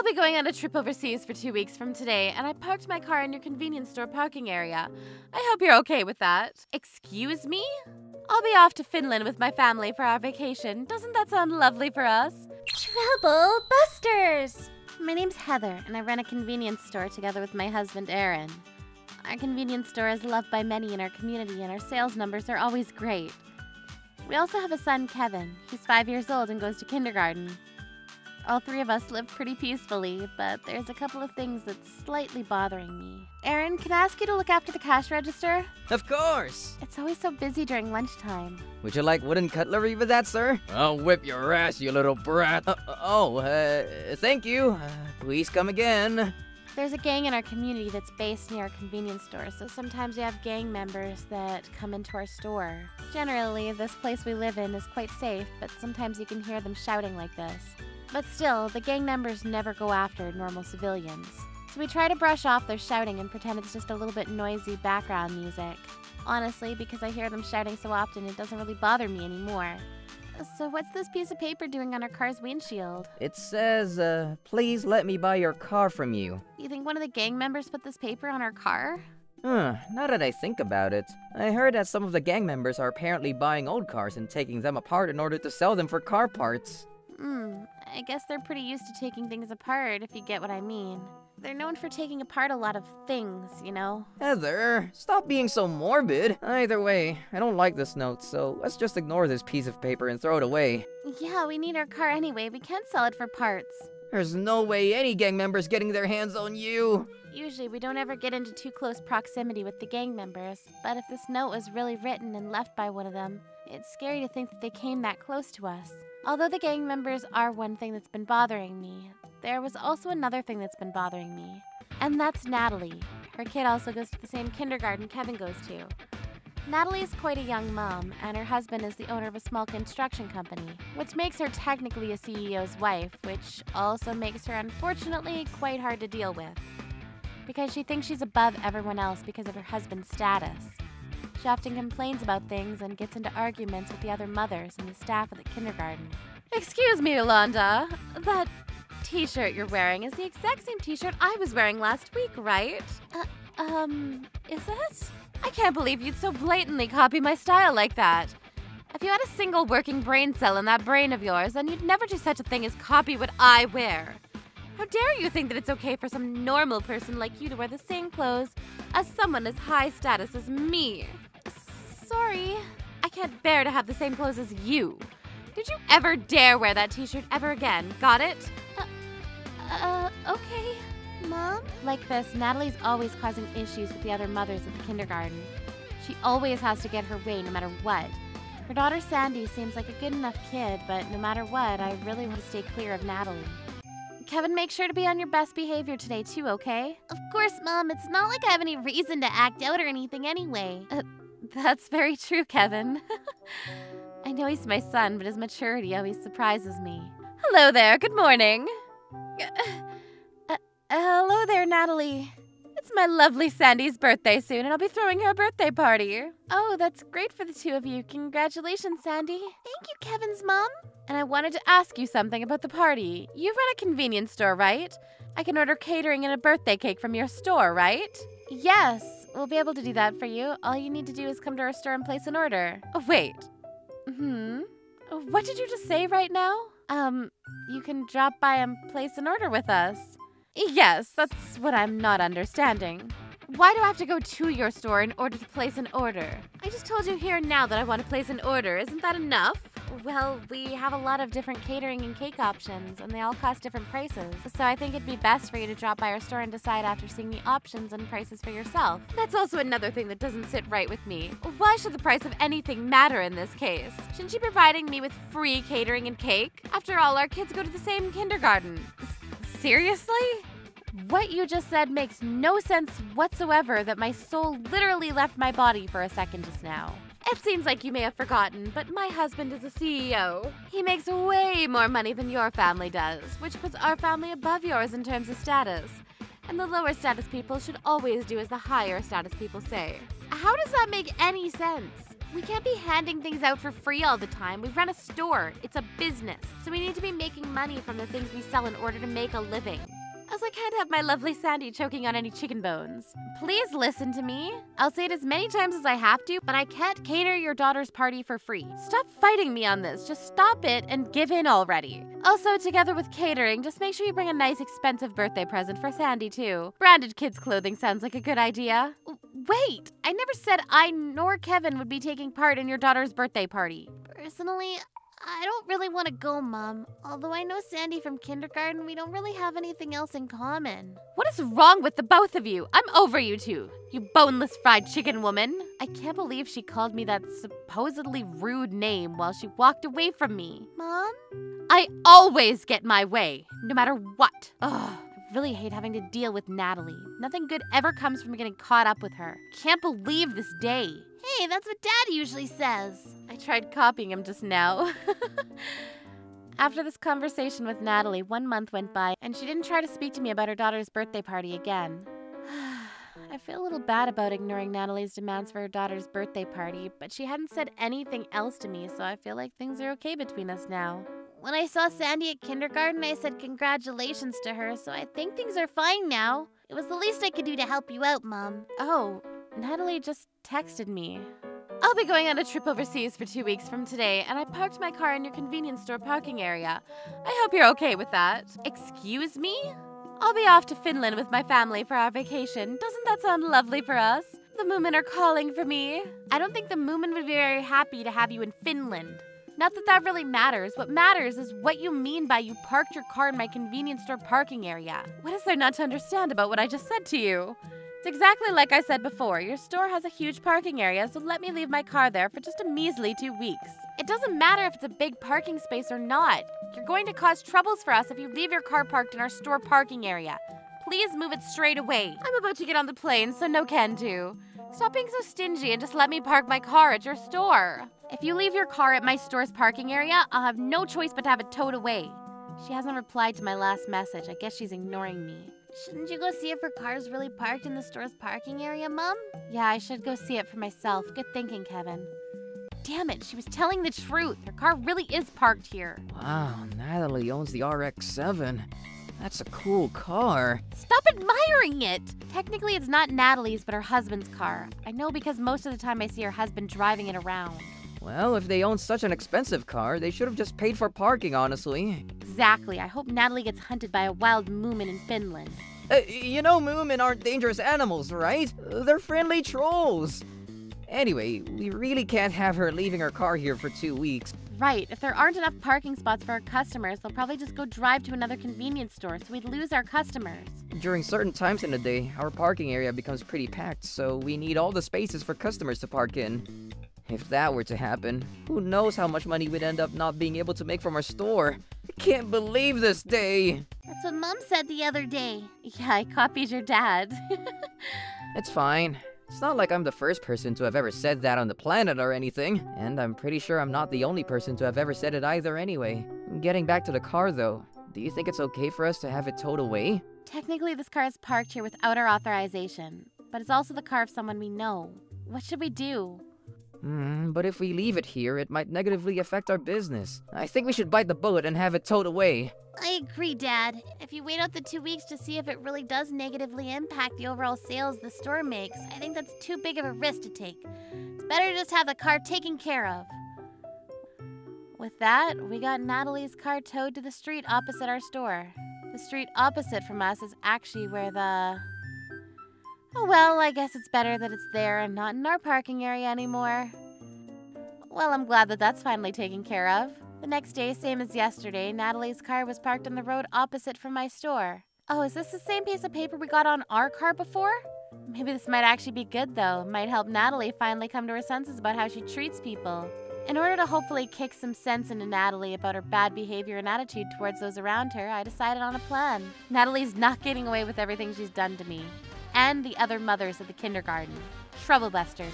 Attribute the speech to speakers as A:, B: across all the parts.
A: I'll be going on a trip overseas for 2 weeks from today, and I parked my car in your convenience store parking area. I hope you're okay with that. Excuse me? I'll be off to Finland with my family for our vacation. Doesn't that sound lovely for us? Trouble Busters! My name's Heather, and I run a convenience store together with my husband, Aaron. Our convenience store is loved by many in our community, and our sales numbers are always great. We also have a son, Kevin. He's 5 years old and goes to kindergarten. All three of us live pretty peacefully, but there's a couple of things that's slightly bothering me. Aaron, can I ask you to look after the cash register?
B: Of course!
A: It's always so busy during lunchtime.
B: Would you like wooden cutlery with that, sir? I'll whip your ass, you little brat. Thank you. Please come again.
A: There's a gang in our community that's based near our convenience store, so sometimes we have gang members that come into our store. Generally, this place we live in is quite safe, but sometimes you can hear them shouting like this. But still, the gang members never go after normal civilians. So we try to brush off their shouting and pretend it's just a little bit noisy background music. Honestly, because I hear them shouting so often, it doesn't really bother me anymore. So what's this piece of paper doing on our car's windshield?
B: It says, please let me buy your car from you.
A: You think one of the gang members put this paper on our car?
B: Now that I think about it, I heard that some of the gang members are apparently buying old cars and taking them apart in order to sell them for car parts.
A: I guess they're pretty used to taking things apart, if you get what I mean. They're known for taking apart a lot of things, you know?
B: Heather, stop being so morbid. Either way, I don't like this note, so let's just ignore this piece of paper and throw it away.
A: Yeah, we need our car anyway. We can't sell it for parts.
B: There's no way any gang member's getting their hands on you.
A: Usually, we don't ever get into too close proximity with the gang members, but if this note was really written and left by one of them, it's scary to think that they came that close to us. Although the gang members are one thing that's been bothering me, there was also another thing that's been bothering me, and that's Natalie. Her kid also goes to the same kindergarten Kevin goes to. Natalie is quite a young mom, and her husband is the owner of a small construction company, which makes her technically a CEO's wife, which also makes her unfortunately quite hard to deal with, because she thinks she's above everyone else because of her husband's status. She often complains about things and gets into arguments with the other mothers and the staff of the kindergarten. Excuse me, Yolanda. That t-shirt you're wearing is the exact same t-shirt I was wearing last week, right? Is it? I can't believe you'd so blatantly copy my style like that. If you had a single working brain cell in that brain of yours, then you'd never do such a thing as copy what I wear. How dare you think that it's okay for some normal person like you to wear the same clothes as someone as high status as me? Sorry. I can't bear to have the same clothes as you. Did you ever dare wear that t-shirt ever again? Got it? Okay. Mom? Like this, Natalie's always causing issues with the other mothers at the kindergarten. She always has to get her way no matter what. Her daughter Sandy seems like a good enough kid, but no matter what, I really want to stay clear of Natalie. Kevin, make sure to be on your best behavior today too, okay? Of course, Mom. It's not like I have any reason to act out or anything anyway. That's very true, Kevin. I know he's my son, but his maturity always surprises me. Hello there, good morning. Hello there, Natalie. It's my lovely Sandy's birthday soon, and I'll be throwing her a birthday party. Oh, that's great for the two of you. Congratulations, Sandy. Thank you, Kevin's mom. And I wanted to ask you something about the party. You run a convenience store, right? I can order catering and a birthday cake from your store, right? Yes, we'll be able to do that for you. All you need to do is come to our store and place an order. Oh, wait. What did you just say right now? You can drop by and place an order with us. Yes, that's what I'm not understanding. Why do I have to go to your store in order to place an order? I just told you here and now that I want to place an order. Isn't that enough? Well, we have a lot of different catering and cake options, and they all cost different prices. So I think it'd be best for you to drop by our store and decide after seeing the options and prices for yourself. That's also another thing that doesn't sit right with me. Why should the price of anything matter in this case? Shouldn't you be providing me with free catering and cake? After all, our kids go to the same kindergarten. Seriously? What you just said makes no sense whatsoever that my soul literally left my body for a second just now. It seems like you may have forgotten, but my husband is a CEO. He makes way more money than your family does, which puts our family above yours in terms of status. And the lower status people should always do as the higher status people say. How does that make any sense? We can't be handing things out for free all the time. We run a store. It's a business. So we need to be making money from the things we sell in order to make a living. As I can't have my lovely Sandy choking on any chicken bones. Please listen to me. I'll say it as many times as I have to, but I can't cater your daughter's party for free. Stop fighting me on this. Just stop it and give in already. Also, together with catering, just make sure you bring a nice expensive birthday present for Sandy too. Branded kids' clothing sounds like a good idea. Wait, I never said I nor Kevin would be taking part in your daughter's birthday party. Personally, I don't really want to go, Mom. Although I know Sandy from kindergarten, we don't really have anything else in common. What is wrong with the both of you? I'm over you two, you boneless fried chicken woman. I can't believe she called me that supposedly rude name while she walked away from me. Mom? I always get my way, no matter what. Ugh. I really hate having to deal with Natalie. Nothing good ever comes from getting caught up with her. Can't believe this day. Hey, that's what Dad usually says. I tried copying him just now. After this conversation with Natalie, 1 month went by, and she didn't try to speak to me about her daughter's birthday party again. I feel a little bad about ignoring Natalie's demands for her daughter's birthday party, but she hadn't said anything else to me, so I feel like things are okay between us now. When I saw Sandy at kindergarten, I said congratulations to her, so I think things are fine now. It was the least I could do to help you out, Mom. Oh, Natalie just texted me. I'll be going on a trip overseas for 2 weeks from today, and I parked my car in your convenience store parking area. I hope you're okay with that. Excuse me? I'll be off to Finland with my family for our vacation. Doesn't that sound lovely for us? The Moomin are calling for me. I don't think the Moomin would be very happy to have you in Finland. Not that that really matters. What matters is what you mean by you parked your car in my convenience store parking area. What is there not to understand about what I just said to you? It's exactly like I said before. Your store has a huge parking area, so let me leave my car there for just a measly 2 weeks. It doesn't matter if it's a big parking space or not. You're going to cause troubles for us if you leave your car parked in our store parking area. Please move it straight away. I'm about to get on the plane, so no can do. Stop being so stingy and just let me park my car at your store. If you leave your car at my store's parking area, I'll have no choice but to have it towed away. She hasn't replied to my last message. I guess she's ignoring me. Shouldn't you go see if her car's really parked in the store's parking area, Mom? Yeah, I should go see it for myself. Good thinking, Kevin. Damn it, she was telling the truth. Her car really is parked here.
B: Wow, Natalie owns the RX-7. That's a cool car.
A: Stop admiring it! Technically, it's not Natalie's, but her husband's car. I know because most of the time I see her husband driving it around.
B: Well, if they own such an expensive car, they should have just paid for parking, honestly.
A: Exactly. I hope Natalie gets hunted by a wild Moomin in Finland.
B: You know Moomin aren't dangerous animals, right? They're friendly trolls. Anyway, we really can't have her leaving her car here for 2 weeks.
A: Right. If there aren't enough parking spots for our customers, they'll probably just go drive to another convenience store, so we'd lose our customers.
B: During certain times in the day, our parking area becomes pretty packed, so we need all the spaces for customers to park in. If that were to happen, who knows how much money we'd end up not being able to make from our store. I can't believe this day.
A: That's what Mom said the other day. Yeah, I copied your dad.
B: It's fine. It's not like I'm the first person to have ever said that on the planet or anything, and I'm pretty sure I'm not the only person to have ever said it either anyway. Getting back to the car though, do you think it's okay for us to have it towed away?
A: Technically, this car is parked here without our authorization, but it's also the car of someone we know. What should we do?
B: But if we leave it here, it might negatively affect our business. I think we should bite the bullet and have it towed away.
A: I agree, Dad. If you wait out the 2 weeks to see if it really does negatively impact the overall sales the store makes, I think that's too big of a risk to take. It's better to just have the car taken care of. With that, we got Natalie's car towed to the street opposite our store. The street opposite from us is actually where the... Oh well, I guess it's better that it's there and not in our parking area anymore. Well, I'm glad that that's finally taken care of. The next day, same as yesterday, Natalie's car was parked on the road opposite from my store. Oh, is this the same piece of paper we got on our car before? Maybe this might actually be good though. Might help Natalie finally come to her senses about how she treats people. In order to hopefully kick some sense into Natalie about her bad behavior and attitude towards those around her, I decided on a plan. Natalie's not getting away with everything she's done to me. And the other mothers at the kindergarten. Troublebusters.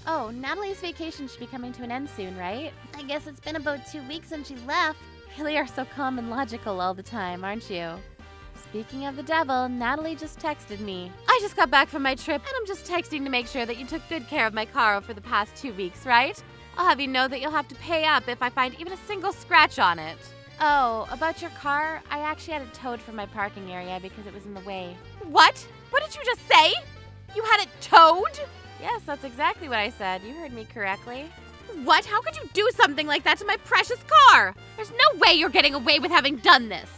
A: Oh, Natalie's vacation should be coming to an end soon, right? I guess it's been about 2 weeks since she left. Really are so calm and logical all the time, aren't you? Speaking of the devil, Natalie just texted me. I just got back from my trip, and I'm just texting to make sure that you took good care of my car over the past 2 weeks, right? I'll have you know that you'll have to pay up if I find even a single scratch on it. Oh, about your car? I actually had it towed from my parking area because it was in the way. What? What did you just say? You had it towed? Yes, that's exactly what I said. You heard me correctly. What? How could you do something like that to my precious car? There's no way you're getting away with having done this.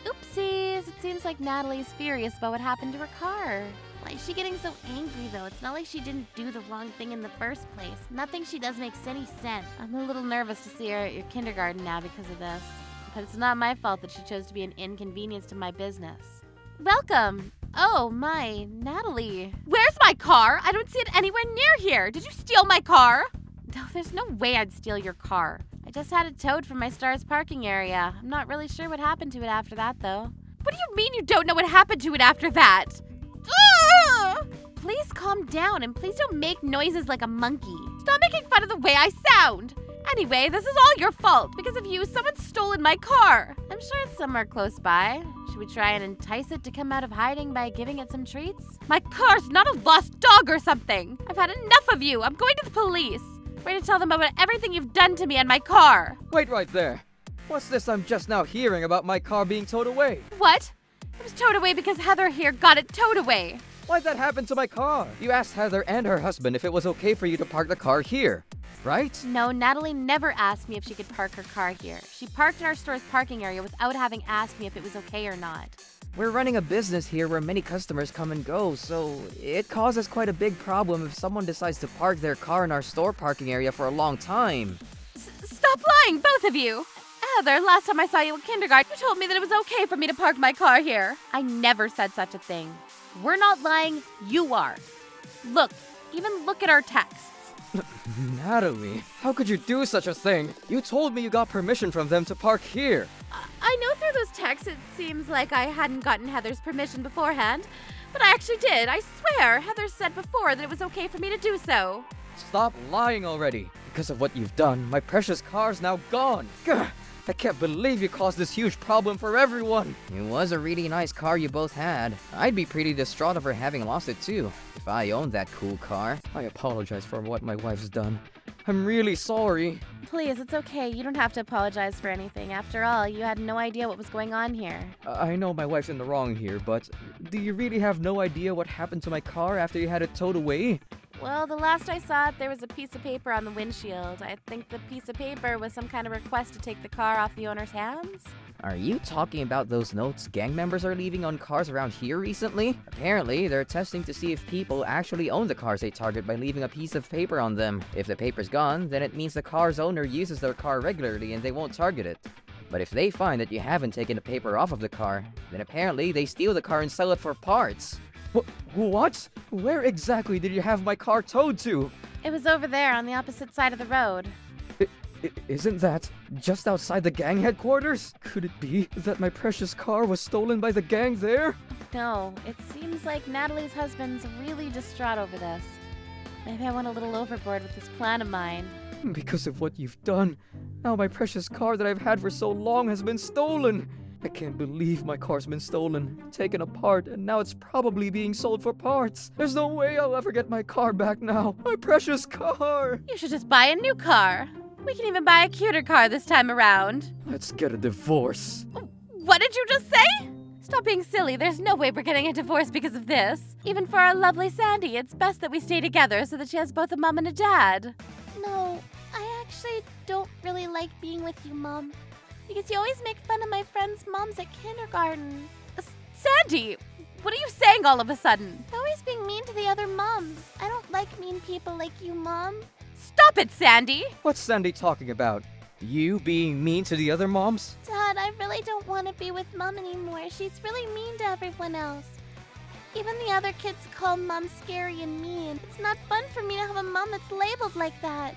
A: Oopsies. It seems like Natalie's furious about what happened to her car. Why is she getting so angry, though? It's not like she didn't do the wrong thing in the first place. Nothing she does makes any sense. I'm a little nervous to see her at your kindergarten now because of this. But it's not my fault that she chose to be an inconvenience to my business. Welcome! Oh, my, Natalie. Where's my car? I don't see it anywhere near here. Did you steal my car? No, there's no way I'd steal your car. I just had it towed from my Stars parking area. I'm not really sure what happened to it after that, though. What do you mean you don't know what happened to it after that? Please calm down and please don't make noises like a monkey. Stop making fun of the way I sound. Anyway, this is all your fault. Because of you, someone's stolen my car. I'm sure it's somewhere close by. Should we try and entice it to come out of hiding by giving it some treats? My car's not a lost dog or something. I've had enough of you. I'm going to the police. Ready to tell them about everything you've done to me and my car.
C: Wait right there. What's this I'm just now hearing about my car being towed away?
A: What? It was towed away because Heather here got it towed away.
C: Why'd that happen to my car? You asked Heather and her husband if it was okay for you to park the car here, right?
A: No, Natalie never asked me if she could park her car here. She parked in our store's parking area without having asked me if it was okay or not.
B: We're running a business here where many customers come and go, so it causes quite a big problem if someone decides to park their car in our store parking area for a long time.
A: Stop lying, both of you! Heather, last time I saw you in kindergarten, you told me that it was okay for me to park my car here. I never said such a thing. We're not lying, you are. Look, even look at our texts.
C: Natalie, how could you do such a thing? You told me you got permission from them to park here.
A: I know through those texts it seems like I hadn't gotten Heather's permission beforehand, but I actually did. I swear, Heather said before that it was okay for me to do so.
C: Stop lying already. Because of what you've done, my precious car's now gone. Gah! I can't believe you caused this huge problem for everyone.
B: It was a really nice car you both had. I'd be pretty distraught over having lost it too, if I owned that cool car.
C: I apologize for what my wife's done. I'm really sorry.
A: Please, it's okay. You don't have to apologize for anything. After all, you had no idea what was going on here.
C: I know my wife's in the wrong here, but do you really have no idea what happened to my car after you had it towed away?
A: Well, the last I saw it, there was a piece of paper on the windshield. I think the piece of paper was some kind of request to take the car off the owner's hands.
B: Are you talking about those notes gang members are leaving on cars around here recently? Apparently, they're testing to see if people actually own the cars they target by leaving a piece of paper on them. If the paper's gone, then it means the car's owner uses their car regularly and they won't target it. But if they find that you haven't taken the paper off of the car, then apparently they steal the car and sell it for parts.
C: What? Where exactly did you have my car towed to?
A: It was over there on the opposite side of the road.
C: Isn't that just outside the gang headquarters? Could it be that my precious car was stolen by the gang there?
A: No, it seems like Natalie's husband's really distraught over this. Maybe I went a little overboard with this plan of mine.
C: Because of what you've done, now my precious car that I've had for so long has been stolen. I can't believe my car's been stolen, taken apart, and now it's probably being sold for parts. There's no way I'll ever get my car back now. My precious car!
A: You should just buy a new car. We can even buy a cuter car this time around.
C: Let's get a divorce.
A: What did you just say? Stop being silly. There's no way we're getting a divorce because of this. Even for our lovely Sandy, it's best that we stay together so that she has both a mom and a dad. No, I actually don't really like being with you, Mom. Because you always make fun of my friends' moms at kindergarten. Sandy, what are you saying all of a sudden? You're always being mean to the other moms. I don't like mean people like you, Mom. Stop it, Sandy!
C: What's Sandy talking about? You being mean to the other moms?
A: Dad, I really don't want to be with Mom anymore. She's really mean to everyone else. Even the other kids call Mom scary and mean. It's not fun for me to have a mom that's labeled like that.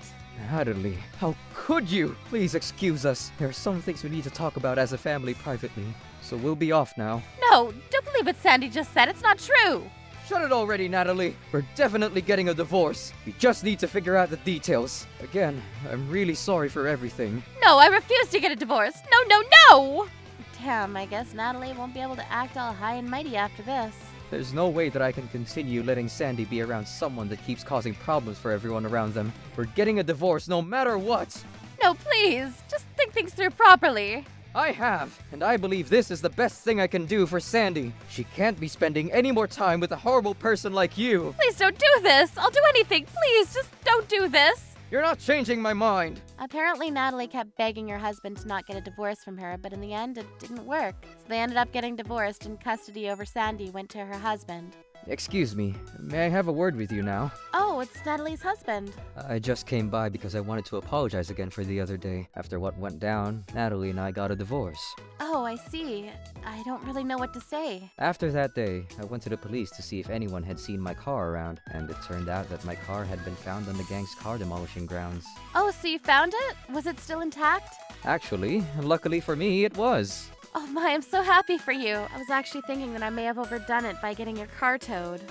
C: Natalie, how could you? Please excuse us. There are some things we need to talk about as a family privately, so we'll be off now.
A: No, don't believe what Sandy just said. It's not true.
C: Shut it already, Natalie. We're definitely getting a divorce. We just need to figure out the details. Again, I'm really sorry for everything.
A: No, I refuse to get a divorce. No, no, no! Damn, I guess Natalie won't be able to act all high and mighty after this.
C: There's no way that I can continue letting Sandy be around someone that keeps causing problems for everyone around them. We're getting a divorce no matter what!
A: No, please! Just think things through properly.
C: I have, and I believe this is the best thing I can do for Sandy. She can't be spending any more time with a horrible person like you.
A: Please don't do this! I'll do anything! Please, just don't do this!
C: You're not changing my mind.
A: Apparently, Natalie kept begging her husband to not get a divorce from her, but in the end, it didn't work. So they ended up getting divorced, and custody over Sandy went to her husband.
C: Excuse me, may I have a word with you now?
A: Oh, it's Natalie's husband.
C: I just came by because I wanted to apologize again for the other day. After what went down, Natalie and I got a divorce.
A: Oh, I see. I don't really know what to say.
C: After that day, I went to the police to see if anyone had seen my car around, and it turned out that my car had been found on the gang's car demolishing grounds.
A: Oh, so you found it? Was it still intact?
C: Actually, luckily for me, it was.
A: Oh my, I'm so happy for you. I was actually thinking that I may have overdone it by getting your car towed.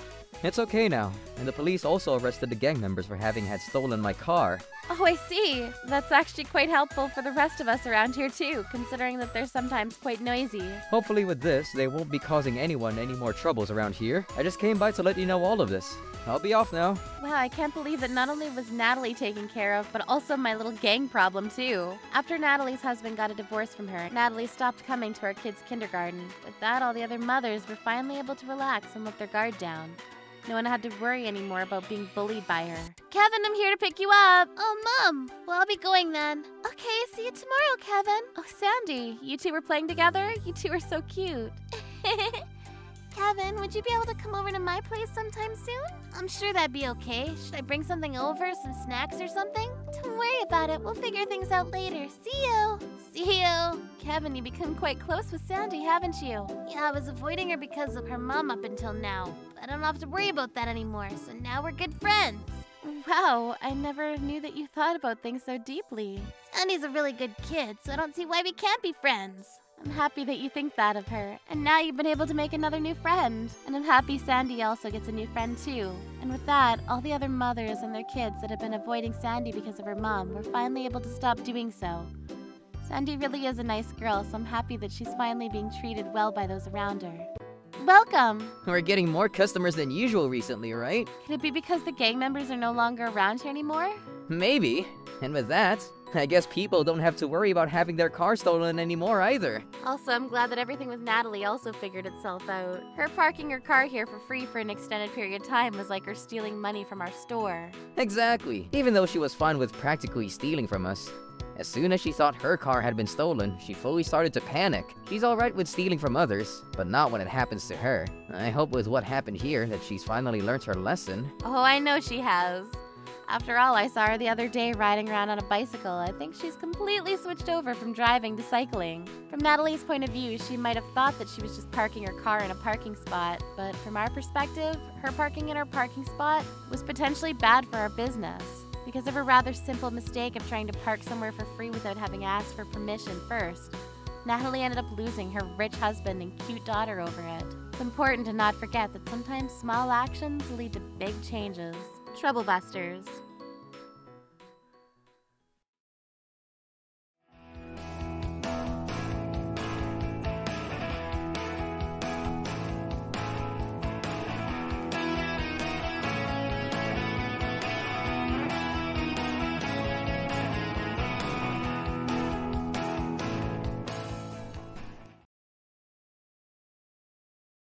C: It's okay now, and the police also arrested the gang members for having had stolen my car.
A: Oh, I see. That's actually quite helpful for the rest of us around here too, considering that they're sometimes quite noisy.
C: Hopefully with this, they won't be causing anyone any more troubles around here. I just came by to let you know all of this. I'll be off now.
A: Wow, I can't believe that not only was Natalie taken care of, but also my little gang problem too. After Natalie's husband got a divorce from her, Natalie stopped coming to our kids' kindergarten. With that, all the other mothers were finally able to relax and let their guard down. No one had to worry anymore about being bullied by her. Kevin, I'm here to pick you up. Oh, Mom. Well, I'll be going then. Okay, see you tomorrow, Kevin. Oh, Sandy, you two were playing together? You two are so cute. Kevin, would you be able to come over to my place sometime soon? I'm sure that'd be okay. Should I bring something over, some snacks or something? Don't worry about it. We'll figure things out later. See you. See you. Kevin, you become quite close with Sandy, haven't you? Yeah, I was avoiding her because of her mom up until now. I don't have to worry about that anymore, so now we're good friends. Wow, I never knew that you thought about things so deeply. Sandy's a really good kid, so I don't see why we can't be friends. I'm happy that you think that of her, and now you've been able to make another new friend. And I'm happy Sandy also gets a new friend too. And with that, all the other mothers and their kids that have been avoiding Sandy because of her mom were finally able to stop doing so. Sandy really is a nice girl, so I'm happy that she's finally being treated well by those around her. Welcome!
B: We're getting more customers than usual recently, right?
A: Could it be because the gang members are no longer around here anymore?
B: Maybe. And with that, I guess people don't have to worry about having their car stolen anymore either.
A: Also, I'm glad that everything with Natalie also figured itself out. Her parking her car here for free for an extended period of time was like her stealing money from our store.
B: Exactly. Even though she was fine with practically stealing from us. As soon as she thought her car had been stolen, she fully started to panic. She's alright with stealing from others, but not when it happens to her. I hope with what happened here that she's finally learned her lesson.
A: Oh, I know she has. After all, I saw her the other day riding around on a bicycle. I think she's completely switched over from driving to cycling. From Natalie's point of view, she might have thought that she was just parking her car in a parking spot, but from our perspective, her parking in our parking spot was potentially bad for our business. Because of a rather simple mistake of trying to park somewhere for free without having asked for permission first, Natalie ended up losing her rich husband and cute daughter over it. It's important to not forget that sometimes small actions lead to big changes. Troublebusters.